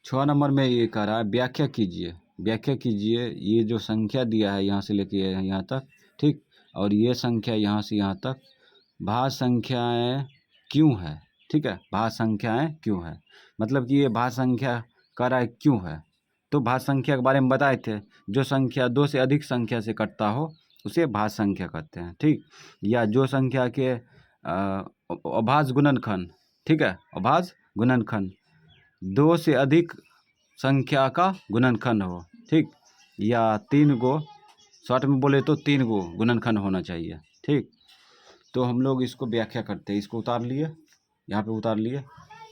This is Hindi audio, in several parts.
6 नंबर में ये कह रहा है व्याख्या कीजिए। व्याख्या कीजिए ये जो संख्या दिया है यहाँ से लेके यहाँ तक, ठीक, और ये संख्या यहाँ से यहाँ तक भाज्य संख्याएँ क्यों है, ठीक है, भाज्य संख्याएँ क्यों है, मतलब कि ये भाज्य संख्या कह रहा है क्यों है। तो भाज्य संख्या के बारे में बताए थे, जो संख्या 2 से अधिक संख्या से कटता हो उसे भाज्य संख्या कहते हैं, ठीक, या जो संख्या के अभाज्य गुणनखंड, ठीक है, अभाज्य गुणनखंड 2 से अधिक संख्या का गुणनखंड हो, ठीक, या 3 गो, शॉर्ट में बोले तो 3 गो गुणनखंड होना चाहिए, ठीक। तो हम लोग इसको व्याख्या करते हैं, इसको उतार लिए, यहाँ पे उतार लिए,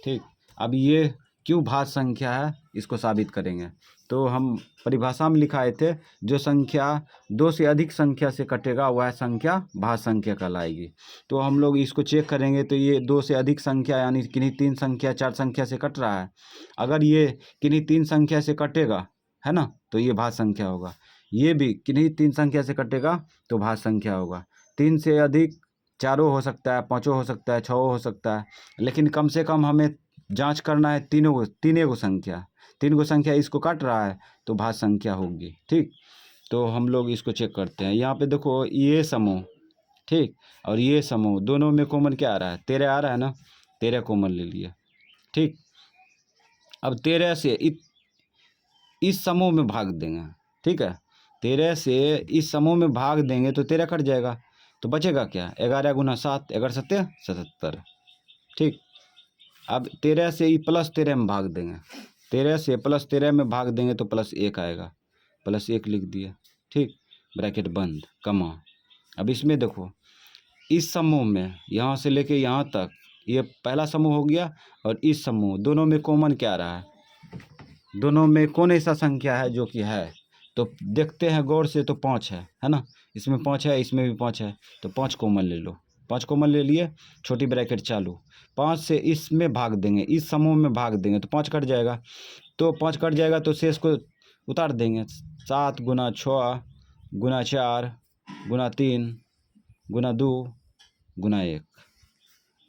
ठीक। अब ये क्यों भाज्य संख्या है इसको साबित करेंगे। तो हम परिभाषा में लिखाए थे, जो संख्या 2 से अधिक संख्या से कटेगा वह संख्या भाज्य संख्या कहलाएगी। तो हम लोग इसको चेक करेंगे तो ये 2 से अधिक संख्या यानी किन्हीं 3 संख्या 4 संख्या से कट रहा है। अगर ये किन्हीं 3 संख्या से कटेगा, है ना, तो ये भाज्य संख्या होगा। ये भी किन्हीं 3 संख्या से कटेगा तो भाज्य संख्या होगा। 3 से अधिक 4 हो सकता है, 5 हो सकता है, 6 हो सकता है, लेकिन कम से कम हमें जांच करना है 3 गो संख्या, 3 गो संख्या इसको काट रहा है तो भाज्य संख्या होगी, ठीक। तो हम लोग इसको चेक करते हैं। यहाँ पे देखो ये समूह, ठीक, और ये समूह दोनों में कॉमन क्या आ रहा है, 13 आ रहा है ना, 13 कॉमन ले लिए, ठीक। अब 13 से इस समूह में भाग देंगे, ठीक है, 13 से इस समूह में भाग देंगे तो 13 कट जाएगा, तो बचेगा क्या, 11 गुना 7, 11 सत्ते 77, ठीक। अब 13 से ही प्लस 13 में भाग देंगे, 13 से प्लस 13 में भाग देंगे तो प्लस 1 आएगा, प्लस 1 लिख दिया, ठीक, ब्रैकेट बंद, कमा। अब इसमें देखो इस समूह में यहाँ से लेके यहाँ तक ये पहला समूह हो गया, और इस समूह दोनों में कॉमन क्या रहा है, दोनों में कौन ऐसा संख्या है जो कि है, तो देखते हैं गौर से, तो 5 है ना, इसमें 5 है, इसमें भी 5 है, तो 5 कॉमन ले लो, 5 कॉमन ले लिए, छोटी ब्रैकेट चालू, 5 से इसमें भाग देंगे, इस समूह में भाग देंगे तो 5 कट जाएगा, तो 5 कट जाएगा तो शेष को उतार देंगे, 7 गुना 6 गुना 4 गुना 3 गुना 2 गुना 1।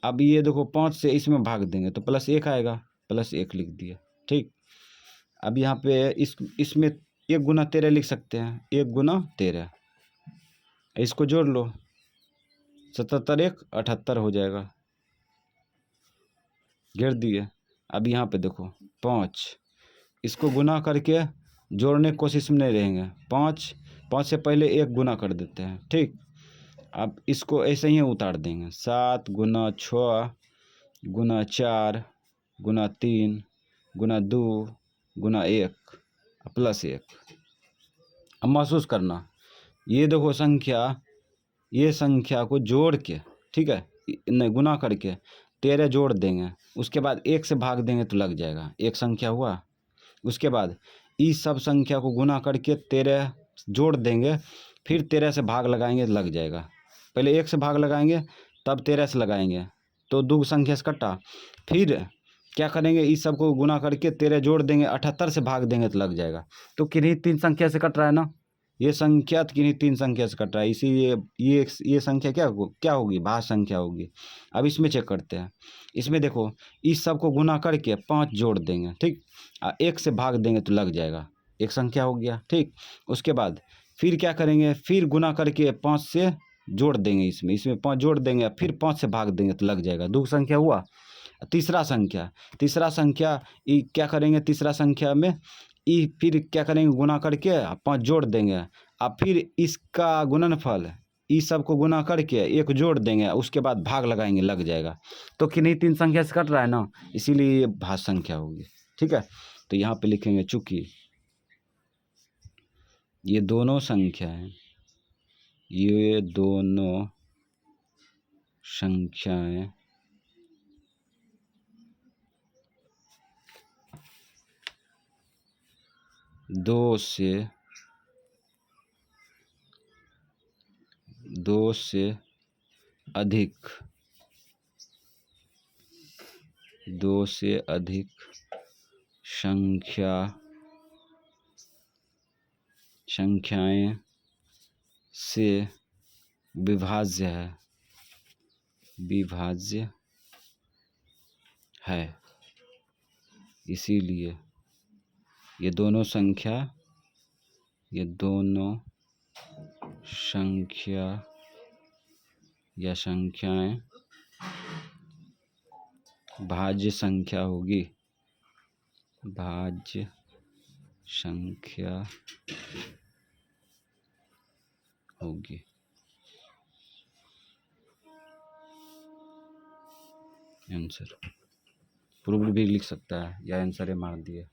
अब ये देखो 5 से इसमें भाग देंगे तो प्लस 1 आएगा, प्लस 1 लिख दिया, ठीक। अब यहाँ पे इसमें 1 गुना 13 लिख सकते हैं, 1 गुना 13, इसको जोड़ लो, 77 1 78 हो जाएगा, घेर दिए। अब यहाँ पे देखो 5, इसको गुना करके जोड़ने की कोशिश में नहीं रहेंगे, 5 से पहले 1 गुना कर देते हैं, ठीक। अब इसको ऐसे ही उतार देंगे, 7 गुना 6 गुना 4 गुना 3 गुना 2 गुना 1 प्लस 1। अब महसूस करना, ये देखो संख्या, ये संख्या को जोड़ के, ठीक है, नहीं गुना करके 13 जोड़ देंगे, उसके बाद 1 से भाग देंगे तो लग जाएगा, एक संख्या हुआ। उसके बाद इस सब संख्या को गुना करके 13 जोड़ देंगे, फिर 13 से भाग लगाएंगे तो लग जाएगा, पहले 1 से भाग लगाएंगे तब 13 से लगाएंगे, तो 2 संख्या से कटा, फिर क्या करेंगे, इस सब को गुना करके 13 जोड़ देंगे, 78 से भाग देंगे तो लग जाएगा। तो किन्हीं 3 संख्या से कट रहा है ना, ये संख्या तो किन्हीं 3 संख्या से कट रहा है, इसीलिए ये संख्या क्या होगी, भाज्य संख्या होगी। अब इसमें चेक करते हैं, इसमें देखो इस सब को गुना करके 5 जोड़ देंगे, ठीक, 1 से भाग देंगे तो लग जाएगा, एक संख्या हो गया, ठीक। उसके बाद फिर क्या करेंगे, फिर गुना करके 5 से जोड़ देंगे, इसमें 5 जोड़ देंगे, फिर 5 से भाग देंगे तो लग जाएगा, 2 संख्या हुआ। तीसरा संख्या ये क्या करेंगे, तीसरा संख्या में ये फिर क्या करेंगे, गुना करके 5 जोड़ देंगे, अब फिर इसका गुणनफल इस सब को गुना करके 1 जोड़ देंगे, उसके बाद भाग लगाएंगे, लग जाएगा। तो किन्हीं 3 संख्या से कट रहा है ना, इसीलिए ये भाज्य संख्या होगी, ठीक है। तो यहाँ पे लिखेंगे चूंकि ये दोनों संख्याएं 2 से अधिक संख्याएं से विभाज्य है, इसीलिए ये दोनों संख्या या संख्याएं भाज्य संख्या होगी। भाज्य संख्या होगी। आंसर प्रूव्ड भी लिख सकता है या आंसर मार दिए।